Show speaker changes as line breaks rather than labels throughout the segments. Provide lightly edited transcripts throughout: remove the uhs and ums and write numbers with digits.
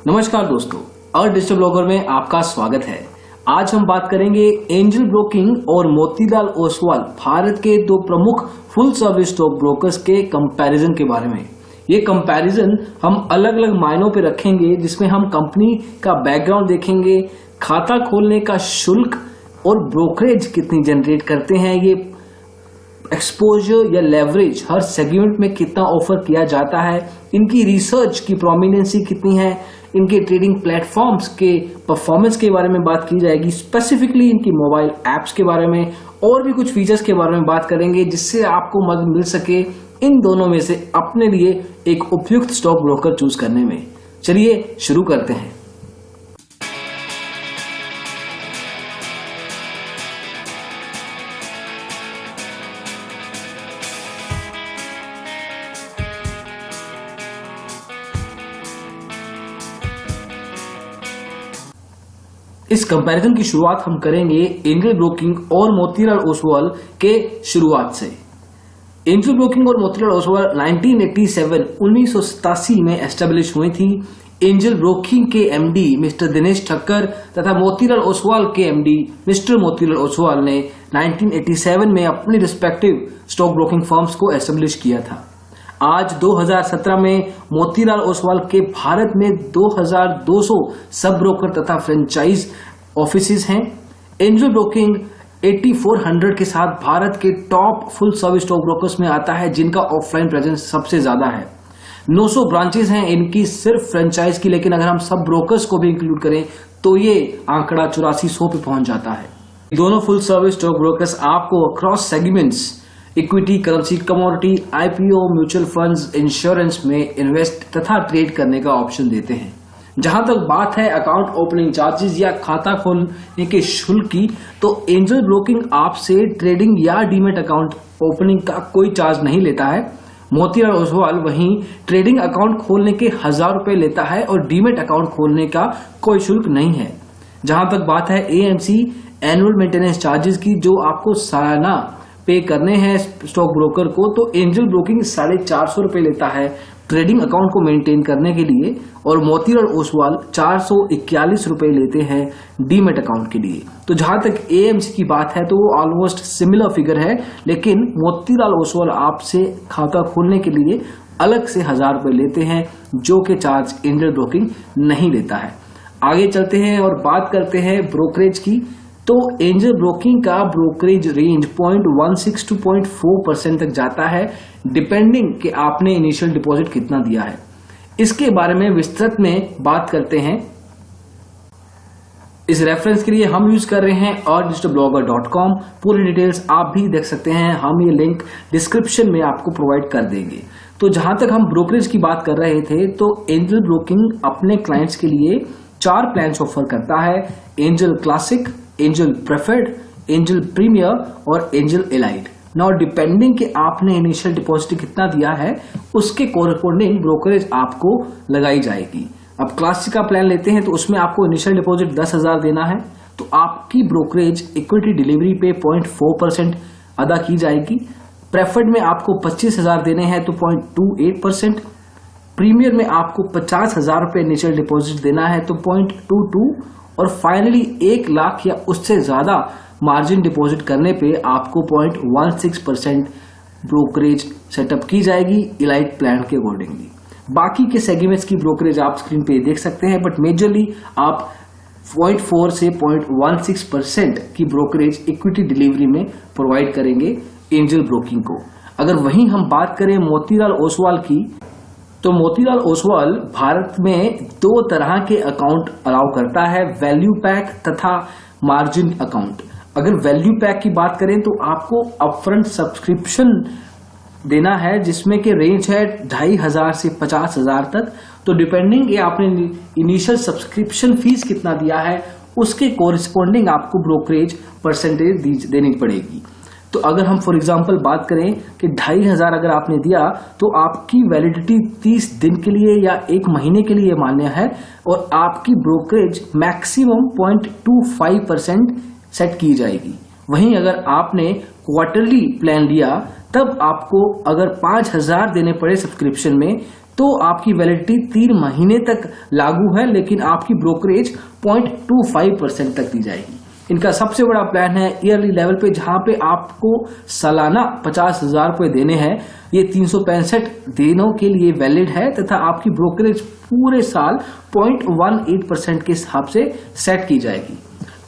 नमस्कार दोस्तों, और डिजिटल ब्लॉगर में आपका स्वागत है। आज हम बात करेंगे एंजल ब्रोकिंग और मोतीलाल ओसवाल भारत के दो प्रमुख फुल सर्विस स्टॉक ब्रोकर्स के कंपैरिजन के बारे में। ये कंपैरिजन हम अलग अलग मायनों पे रखेंगे, जिसमें हम कंपनी का बैकग्राउंड देखेंगे, खाता खोलने का शुल्क और ब्रोकरेज कितनी जनरेट करते हैं, ये एक्सपोजर या लेवरेज हर सेगमेंट में कितना ऑफर किया जाता है, इनकी रिसर्च की प्रोमिनेंसी कितनी है, इनके ट्रेडिंग प्लेटफॉर्म्स के परफॉर्मेंस के बारे में बात की जाएगी, स्पेसिफिकली इनकी मोबाइल एप्स के बारे में और भी कुछ फीचर्स के बारे में बात करेंगे, जिससे आपको मदद मिल सके इन दोनों में से अपने लिए एक उपयुक्त स्टॉक ब्रोकर चूज करने में। चलिए शुरू करते हैं। इस कंपैरिजन की शुरुआत हम करेंगे एंजल ब्रोकिंग और मोतीलाल ओसवाल के शुरुआत से। एंजल ब्रोकिंग और मोतीलाल ओसवाल 1987 में एस्टेब्लिश हुई थी। एंजल ब्रोकिंग के एमडी मिस्टर दिनेश ठक्कर तथा मोतीलाल ओसवाल के एमडी मिस्टर मोतीलाल ओसवाल ने 1987 में अपनी रिस्पेक्टिव स्टॉक ब्रोकिंग फर्म्स को एस्टेब्लिश किया था। आज 2017 में मोतीलाल ओसवाल के भारत में 2200 सब ब्रोकर तथा फ्रेंचाइज ऑफिसेज हैं। एंजल ब्रोकिंग 8400 के साथ भारत के top full service stock brokers में आता है, जिनका ऑफलाइन प्रेजेंस सबसे ज्यादा है। 900 ब्रांचेस हैं इनकी सिर्फ फ्रेंचाइज की, लेकिन अगर हम सब ब्रोकर्स को भी इंक्लूड करें तो ये आंकड़ा 8400 पे पहुंच जाता है। दोनों फुल सर्विस स्टॉक ब्रोकर्स आपको across segments equity, currency, commodity, IPO, mutual funds, insurance में इन्वेस्ट तथा ट्रेड करने का ऑप्शन देते हैं। जहां तक बात है अकाउंट ओपनिंग चार्जेस या खाता खोलने के शुल्क की, तो एंजल ब्रोकिंग आपसे ट्रेडिंग या डीमेट अकाउंट ओपनिंग का कोई चार्ज नहीं लेता है। मोतीलाल ओसवाल वहीं ट्रेडिंग अकाउंट खोलने के 1000 रुपए लेता है और डीमेट अकाउंट खोलने का कोई शुल्क नहीं है। जहां तक बात है एएमसी एनुअल मेंटेनेंस चार्जेस की, जो आपको सालाना पे करने हैं स्टॉक ब्रोकर को, तो एंजल ब्रोकिंग 450 रुपए लेता है ट्रेडिंग अकाउंट को मेंटेन करने के लिए, और मोतीलाल ओसवाल 441 रुपए लेते हैं डीमेट अकाउंट के लिए। तो जहां तक एएमसी की बात है तो वो ऑलमोस्ट सिमिलर फिगर है, लेकिन मोतीलाल ओसवाल आपसे खाता खोलने के लिए अलग से 1000 रुपए लेते हैं, जो कि चार्ज एंजल ब्रोकिंग नहीं लेता है। आगे चलते हैं और बात करते हैं ब्रोकरेज की। तो एंजल ब्रोकिंग का ब्रोकरेज रेंज 0.16 to 0.4% तक जाता है, डिपेंडिंग कि आपने इनिशियल डिपॉजिट कितना दिया है। इसके बारे में विस्तृत में बात करते हैं। इस रेफरेंस के लिए हम यूज कर रहे हैं digitalblogger.com। पूरी डिटेल्स आप भी देख सकते हैं, हम ये लिंक डिस्क्रिप्शन में आपको प्रोवाइड कर देंगे। तो जहां तक हम ब्रोकरेज की बात कर रहे थे, तो एंजल ब्रोकिंग अपने क्लाइंट्स के लिए 4 प्लान्स ऑफर करता है: Angel Classic, Angel Preferred, Angel Premier और एंजल एलाइट। नाउ डिपेंडिंग कि आपने इनिशियल डिपॉजिट कितना दिया है, उसके कोरस्पोंडिंग ब्रोकरेज आपको लगाई जाएगी। अब क्लासिक का प्लान लेते हैं तो उसमें आपको इनिशियल डिपॉजिट 10,000 देना है, तो आपकी ब्रोकरेज इक्विटी डिलीवरी पे 0.4% अदा की जाएगी। प्रेफर्ड में आपको 25,000 देने हैं तो 0.28%। प्रीमियर में आपको 50,000 रुपए इनिशियल डिपॉजिट देना है तो 0.22, और फाइनली 1 लाख या उससे ज्यादा मार्जिन डिपॉजिट करने पे आपको 0.16% ब्रोकरेज सेटअप की जाएगी इलाइट प्लान के अकॉर्डिंगली। बाकी के सेगमेंट्स की ब्रोकरेज आप स्क्रीन पे देख सकते हैं, बट मेजरली आप 0.4 से 0.16% की ब्रोकरेज इक्विटी डिलीवरी में प्रोवाइड करेंगे एंजल ब्रोकिंग को। अगर वहीं हम बात करें मोतीलाल ओसवाल की, तो मोतीलाल ओसवाल भारत में 2 तरह के अकाउंट अलाउ करता है, वैल्यू पैक तथा मार्जिन अकाउंट। अगर वैल्यू पैक की बात करें तो आपको अपफ्रंट सब्सक्रिप्शन देना है, जिसमें के रेंज है 2500 से 50,000 तक। तो डिपेंडिंग ये आपने इनिशियल सब्सक्रिप्शन फीस कितना दिया है, उसके कोरिस्पोंडिंग आपको ब्रोकरेज परसेंटेज देनी पड़ेगी। तो अगर हम फॉर एग्जांपल बात करें कि 2500 अगर आपने दिया, तो आपकी वैलिडिटी 30 दिन के लिए या 1 महीने के लिए मान्य है, और आपकी ब्रोकरेज मैक्सिमम 0.25% सेट की जाएगी। वहीं अगर आपने क्वार्टरली प्लान लिया, तब आपको अगर 5000 देने पड़े सब्सक्रिप्शन में, तो आपकी वैलिडिटी 3 महीने तक लागू है, लेकिन आपकी ब्रोकरेज 0.25% तक दी जाएगी। इनका सबसे बड़ा प्लान है ईयरली लेवल पे, जहां पे आपको सालाना 50,000 रुपए देने हैं। ये 365 दिनों के लिए वैलिड है तथा आपकी ब्रोकरेज पूरे साल 0.18% के हिसाब से सेट की जाएगी।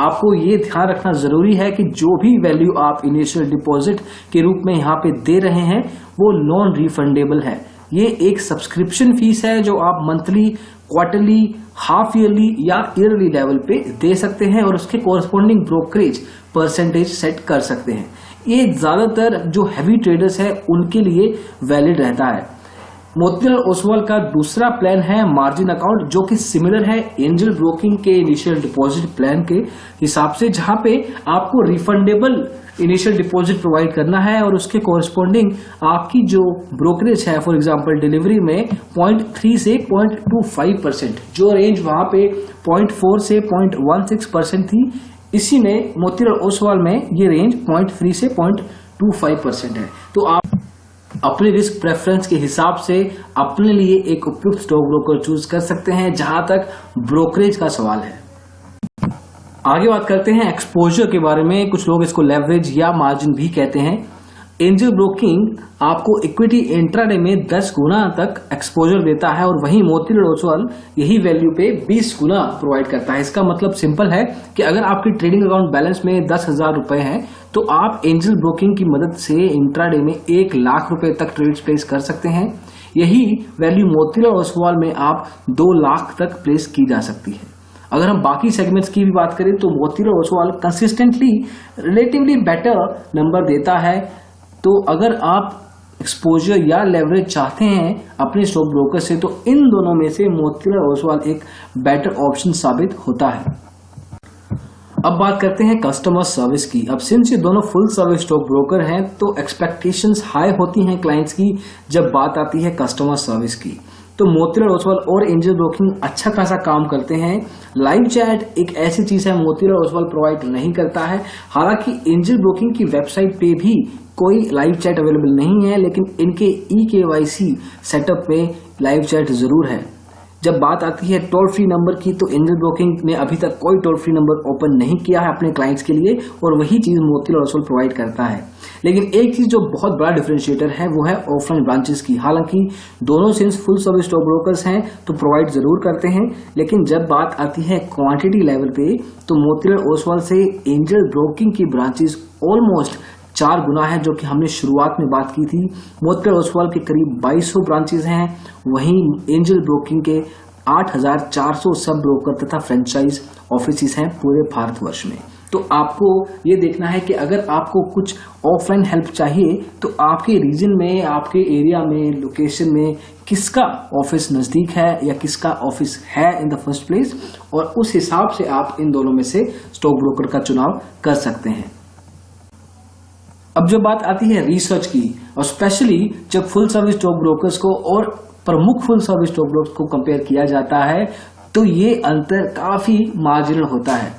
आपको ये ध्यान रखना जरूरी है कि जो भी वैल्यू आप इनिशियल डिपॉजिट के रूप में यहाँ पे दे रहे हैं वो नॉन रिफंडेबल है। ये एक सब्सक्रिप्शन फीस है जो आप मंथली, क्वार्टरली, हाफ ईयरली या ईयरली लेवल पे दे सकते हैं और उसके कोरस्पॉन्डिंग ब्रोकरेज परसेंटेज सेट कर सकते हैं। ये ज्यादातर जो हैवी ट्रेडर्स है उनके लिए वैलिड रहता है। मोतीलाल ओसवाल का दूसरा प्लान है मार्जिन अकाउंट, जो कि सिमिलर है एंजल ब्रोकिंग के इनिशियल डिपॉजिट प्लान के हिसाब से, जहां पे आपको रिफंडेबल इनिशियल डिपॉजिट प्रोवाइड करना है और उसके कोरस्पॉन्डिंग आपकी जो ब्रोकरेज है, फॉर एग्जांपल डिलीवरी में 0.3 से 0.25%, जो रेंज वहां पे 0.4 से 0.16% थी, इसी में मोतीलाल ओसवाल में ये रेंज 0.3 से 0.25% है। तो आप अपने रिस्क प्रेफरेंस के हिसाब से अपने लिए एक उपयुक्त स्टॉक ब्रोकर चूज कर सकते हैं, जहां तक ब्रोकरेज का सवाल है। आगे बात करते हैं एक्सपोजर के बारे में। कुछ लोग इसको लेवरेज या मार्जिन भी कहते हैं। एंजल ब्रोकिंग आपको इक्विटी इंट्राडे में 10 गुना तक एक्सपोजर देता है और वहीं मोतीलाल ओसवाल यही वैल्यू पे 20 गुना प्रोवाइड करता है। इसका मतलब सिंपल है कि अगर आपकी ट्रेडिंग अकाउंट बैलेंस में 10,000 रुपए है तो आप एंजल ब्रोकिंग की मदद से इंट्राडे में 1 लाख रुपए तक ट्रेड्स प्लेस कर सकते हैं। यही वैल्यू मोतीलाल ओसवाल में आप 2 लाख तक प्लेस की जा सकती है। अगर हम बाकी सेगमेंट्स की भी बात करें तो Motilal Oswal consistently relatively better number देता है। तो अगर आप एक्सपोजर या लेवरेज चाहते हैं अपने स्टॉक ब्रोकर से, तो इन दोनों में से मोतीलाल ओसवाल एक बेटर ऑप्शन साबित होता है। अब बात करते हैं कस्टमर सर्विस की। अब सिंस ये दोनों फुल सर्विस स्टॉक ब्रोकर हैं तो एक्सपेक्टेशंस हाई होती हैं क्लाइंट्स की जब बात आती है कस्टमर सर्विस की। तो मोतीलाल ओसवाल और एंजल ब्रोकिंग अच्छा खासा काम करते हैं। लाइव चैट एक ऐसी चीज है मोतीलाल ओसवाल प्रोवाइड नहीं करता है। हालांकि एंजल ब्रोकिंग की वेबसाइट पे भी कोई लाइव चैट अवेलेबल नहीं है, लेकिन इनके eKYC सेटअप में लाइव चैट जरूर है। जब बात आती है टोल फ्री नंबर की तो एंजल ब्रोकिंग ने अभी तक कोई टोल फ्री नंबर ओपन नहीं किया है अपने क्लाइंट्स के लिए, और वही चीज मोतीलाल ओसवाल प्रोवाइड करता है। लेकिन एक चीज जो बहुत बड़ा डिफरेंशिएटर है वो है ऑफलाइन ब्रांचेस की। हालांकि दोनों since full service stock brokers हैं तो प्रोवाइड जरूर करते हैं, लेकिन जब बात आती है क्वांटिटी लेवल पे तो मोतीलाल ओसवाल से एंजल ब्रोकिंग की ब्रांचेस ऑलमोस्ट 4 गुना है, जो कि हमने शुरुआत में बात की थी। मोतीलाल ओसवाल के करीब 2200 ब्रांचेस हैं, वहीं एंजल ब्रोकिंग के 8,400 सब ब्रोकर तथा फ्रेंचाइज ऑफिस हैं पूरे भारतवर्ष में। तो आपको ये देखना है कि अगर आपको कुछ ऑफलाइन हेल्प चाहिए तो आपके रीजन में, आपके एरिया में, लोकेशन में किसका ऑफिस नजदीक है या किसका ऑफिस है इन द फर्स्ट प्लेस, और उस हिसाब से आप इन दोनों में से स्टॉक ब्रोकर का चुनाव कर सकते हैं। अब जो बात आती है रिसर्च की, और स्पेशली जब फुल सर्विस स्टॉक ब्रोकर्स को और प्रमुख फुल सर्विस स्टॉक ब्रोकर्स को कंपेयर किया जाता है तो ये अंतर काफी मार्जिनल होता है।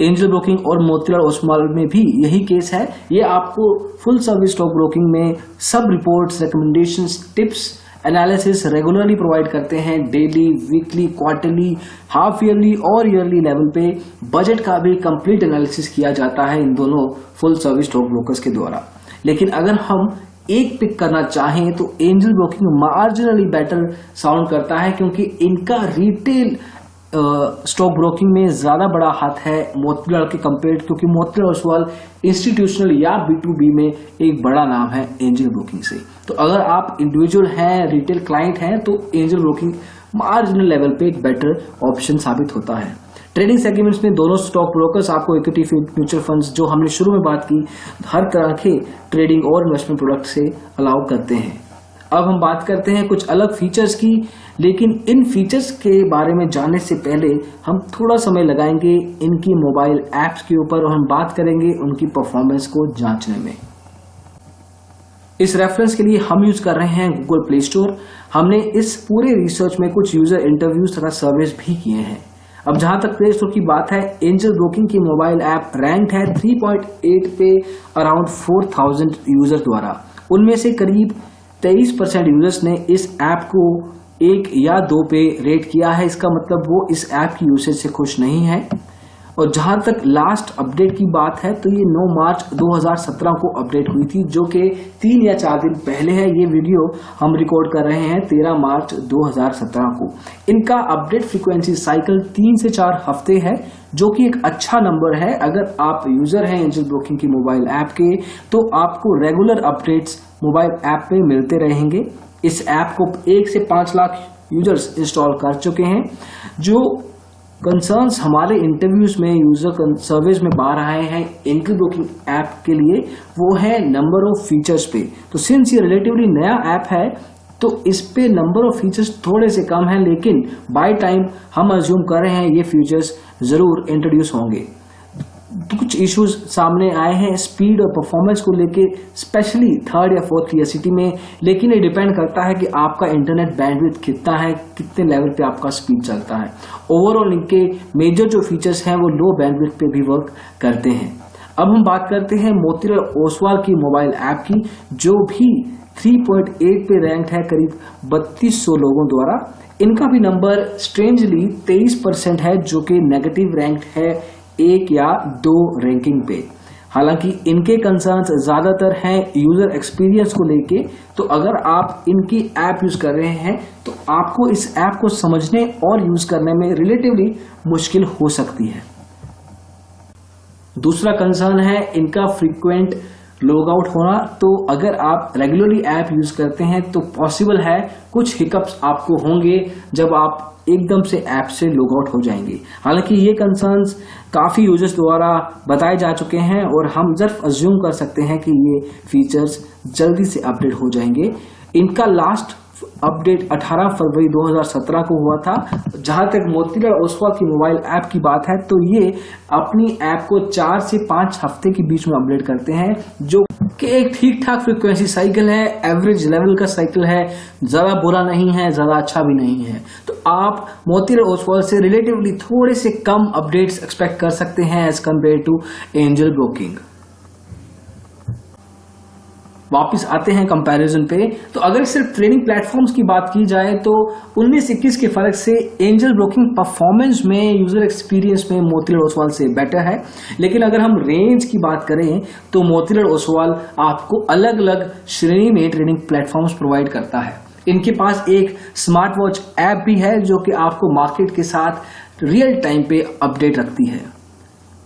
एंजल ब्रोकिंग और मोतीलाल ओसवाल में भी यही केस है। ये आपको फुल सर्विस स्टॉक ब्रोकिंग में सब reports, recommendations, tips, analysis regularly provide करते हैं। Daily, weekly, quarterly, half yearly और ईयरली लेवल पे बजट का भी कंप्लीट एनालिसिस किया जाता है इन दोनों फुल सर्विस स्टॉक ब्रोकर्स के द्वारा। लेकिन अगर हम एक पिक करना चाहें तो angel broking marginally better sound करता है, क्योंकि इनका रिटेल स्टॉक ब्रोकिंग में ज्यादा बड़ा हाथ है मोतीलाल के कंपेयर, क्योंकि मोतीलाल ओसवाल इंस्टीट्यूशनल या B2B में एक बड़ा नाम है एंजल ब्रोकिंग से। तो अगर आप इंडिविजुअल हैं, रिटेल क्लाइंट हैं, तो एंजल ब्रोकिंग मार्जिनल लेवल पे एक बेटर ऑप्शन साबित होता है। ट्रेडिंग सेगमेंट्स में दोनों स्टॉक ब्रोकर्स आपको इक्विटी, म्यूचुअल फंड्स, जो हमने शुरू में बात की, हर तरह के ट्रेडिंग और इन्वेस्टमेंट प्रोडक्ट से अलाउ करते हैं। अब हम बात करते हैं कुछ अलग फीचर्स की, लेकिन इन फीचर्स के बारे में जानने से पहले हम थोड़ा समय लगाएंगे इनकी मोबाइल ऐप्स के ऊपर और हम बात करेंगे उनकी परफॉर्मेंस को जांचने में। इस रेफरेंस के लिए हम यूज कर रहे हैं गूगल प्ले स्टोर। हमने इस पूरे रिसर्च में कुछ यूजर इंटरव्यूज तथा सर्वेस भी किए हैं। अब जहां तक प्ले स्टोर की बात है, एंजल ब्रोकिंग की मोबाइल ऐप रैंक है 3.8 पे अराउंड 4000 यूजर द्वारा। उनमें से करीब 23% यूजर्स ने इस ऐप को 1 या 2 पे रेट किया है। इसका मतलब वो इस ऐप की यूसेज से खुश नहीं है। और जहां तक लास्ट अपडेट की बात है तो ये 9 मार्च 2017 को अपडेट हुई थी, जो कि 3 या 4 दिन पहले है। ये वीडियो हम रिकॉर्ड कर रहे हैं 13 मार्च 2017 को। इनका अपडेट फ्रीक्वेंसी साइकिल 3 से 4 हफ्ते है, जो कि एक अच्छा नंबर है। अगर आप यूजर हैं एंजल ब्रोकिंग की मोबाइल ऐप के, तो आपको रेगुलर अपडेट्स मोबाइल ऐप में मिलते रहेंगे। इस ऐप को 1 से 5 लाख यूजर्स इंस्टॉल कर चुके हैं। जो कंसर्न्स हमारे इंटरव्यूज में यूजर सर्वेज में बाहर आए हैं एंजल ब्रोकिंग ऐप के लिए, वो है नंबर ऑफ फीचर्स पे। तो सिंस ये रिलेटिवली नया ऐप है तो इस पे नंबर ऑफ फीचर्स थोड़े से कम है, लेकिन बाय टाइम हम अज्यूम कर रहे हैं ये फीचर्स जरूर इंट्रोड्यूस होंगे। कुछ इश्यूज सामने आए हैं स्पीड और परफॉर्मेंस को लेके, स्पेशली 3rd या 4th ईयर सिटी में, लेकिन ये डिपेंड करता है कि आपका इंटरनेट बैंडविड्थ कितना है, कितने लेवल पे आपका स्पीड चलता है। ओवरऑल इनके मेजर जो फीचर्स हैं वो लो बैंडविड्थ पे भी वर्क करते हैं। अब हम बात करते हैं मोतीलाल ओसवाल की मोबाइल ऐप की, जो भी 3.8 पे रैंक है करीब 3200 लोगों द्वारा। इनका भी नंबर स्ट्रेंजली 23% है, जो कि नेगेटिव रैंक है 1 या 2 रैंकिंग पे। हालांकि इनके कंसर्न्स ज्यादातर हैं यूजर एक्सपीरियंस को लेके। तो अगर आप इनकी ऐप यूज कर रहे हैं तो आपको इस ऐप को समझने और यूज करने में रिलेटिवली मुश्किल हो सकती है। दूसरा कंसर्न है इनका फ्रीक्वेंट लॉग आउट होना। तो अगर आप रेगुलरली ऐप यूज करते हैं तो पॉसिबल है कुछ हिकअप्स आपको होंगे जब आप एकदम से ऐप से लॉग आउट हो जाएंगे। हालांकि ये कंसर्न्स काफी यूजर्स द्वारा बताए जा चुके हैं और हम सिर्फ अज्यूम कर सकते हैं कि ये फीचर्स जल्दी से अपडेट हो जाएंगे। इनका लास्ट अपडेट 18 फरवरी 2017 को हुआ था। जहां तक मोतीलाल ओसवाल की मोबाइल ऐप की बात है तो ये अपनी ऐप को 4 से 5 हफ्ते के बीच में अपडेट करते हैं, जो कि एक ठीक ठाक फ्रीक्वेंसी साइकिल है, एवरेज लेवल का साइकिल है, ज्यादा बुरा नहीं है, ज्यादा अच्छा भी नहीं है। तो आप मोतीलाल ओसवाल से रिलेटिवली थोड़े से कम अपडेट्स एक्सपेक्ट कर सकते हैं as compare to Angel Broking. वापिस आते हैं कंपैरिजन पे। तो अगर सिर्फ ट्रेडिंग प्लेटफॉर्म्स की बात की जाए तो 19-21 के फर्क से एंजल ब्रोकिंग परफॉर्मेंस में, यूजर एक्सपीरियंस में मोतीलाल ओसवाल से बेटर है। लेकिन अगर हम रेंज की बात करें तो मोतीलाल ओसवाल आपको अलग अलग श्रेणी में ट्रेडिंग प्लेटफॉर्म्स प्रोवाइड करता है। इनके पास एक स्मार्ट वॉच ऐप भी है जो कि आपको मार्केट के साथ रियल टाइम पे अपडेट रखती है।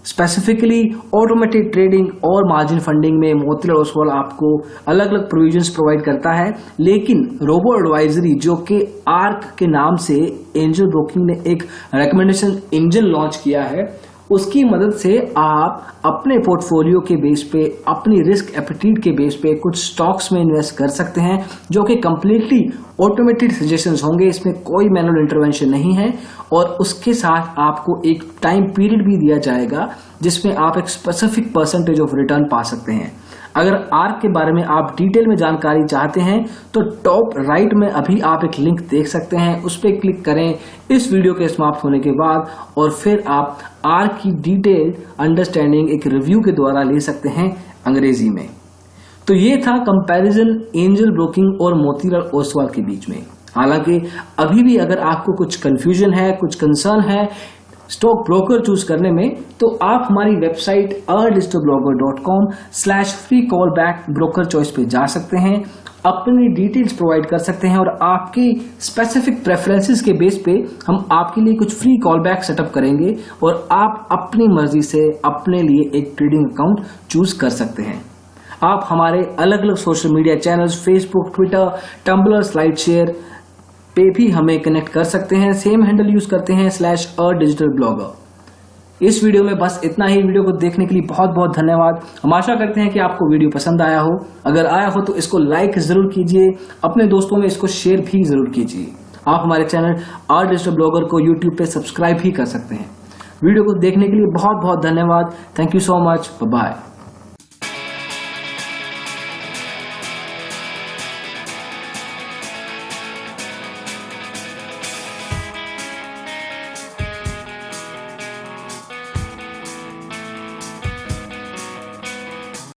स्पेसिफिकली ऑटोमेटेड ट्रेडिंग और मार्जिन फंडिंग में मोतीलाल ओसवाल आपको अलग अलग प्रोविजंस प्रोवाइड करता है। लेकिन रोबो एडवाइजरी, जो कि आर्क के नाम से एंजल ब्रोकिंग ने एक रिकमेंडेशन इंजन लॉन्च किया है, उसकी मदद से आप अपने पोर्टफोलियो के बेस पे, अपनी रिस्क एपेटाइट के बेस पे कुछ स्टॉक्स में इन्वेस्ट कर सकते हैं, जो कि कंप्लीटली ऑटोमेटेड सजेशंस होंगे। इसमें कोई मैनुअल इंटरवेंशन नहीं है और उसके साथ आपको एक टाइम पीरियड भी दिया जाएगा जिसमें आप एक स्पेसिफिक परसेंटेज ऑफ रिटर्न पा सकते हैं। अगर आर्क के बारे में आप डिटेल में जानकारी चाहते हैं तो टॉप राइट में अभी आप एक लिंक देख सकते हैं, उस पर क्लिक करें इस वीडियो के समाप्त होने के बाद, और फिर आप आर्क की डिटेल्ड अंडरस्टैंडिंग एक रिव्यू के द्वारा ले सकते हैं अंग्रेजी में। तो ये था कंपैरिजन एंजल ब्रोकिंग और मोतीलाल ओसवाल के बीच में। हालांकि अभी भी अगर आपको कुछ कंफ्यूजन है, कुछ कंसर्न है स्टॉक ब्रोकर चूज करने में, तो आप हमारी वेबसाइट digitalblogger.com/free-callback ब्रोकर चॉइस पे जा सकते हैं, अपनी डिटेल्स प्रोवाइड कर सकते हैं और आपकी स्पेसिफिक प्रेफरेंसेस के बेस पे हम आपके लिए कुछ फ्री कॉलबैक सेटअप करेंगे और आप अपनी मर्जी से अपने लिए एक ट्रेडिंग अकाउंट चूज कर सकते हैं। आप हमारे अलग अलग social media channels Facebook, Twitter, Tumblr, SlideShare पे भी हमें कनेक्ट कर सकते हैं। सेम हैंडल यूज करते हैं /digitalblogger। इस वीडियो में बस इतना ही। वीडियो को देखने के लिए बहुत बहुत धन्यवाद। हम आशा करते हैं कि आपको वीडियो पसंद आया हो। अगर आया हो तो इसको लाइक जरूर कीजिए, अपने दोस्तों में इसको शेयर भी जरूर कीजिए। आप हमारे चैनल /digitalblogger को यूट्यूब पे सब्सक्राइब भी कर सकते हैं। वीडियो को देखने के लिए बहुत बहुत धन्यवाद। Thank you so much. Bye bye.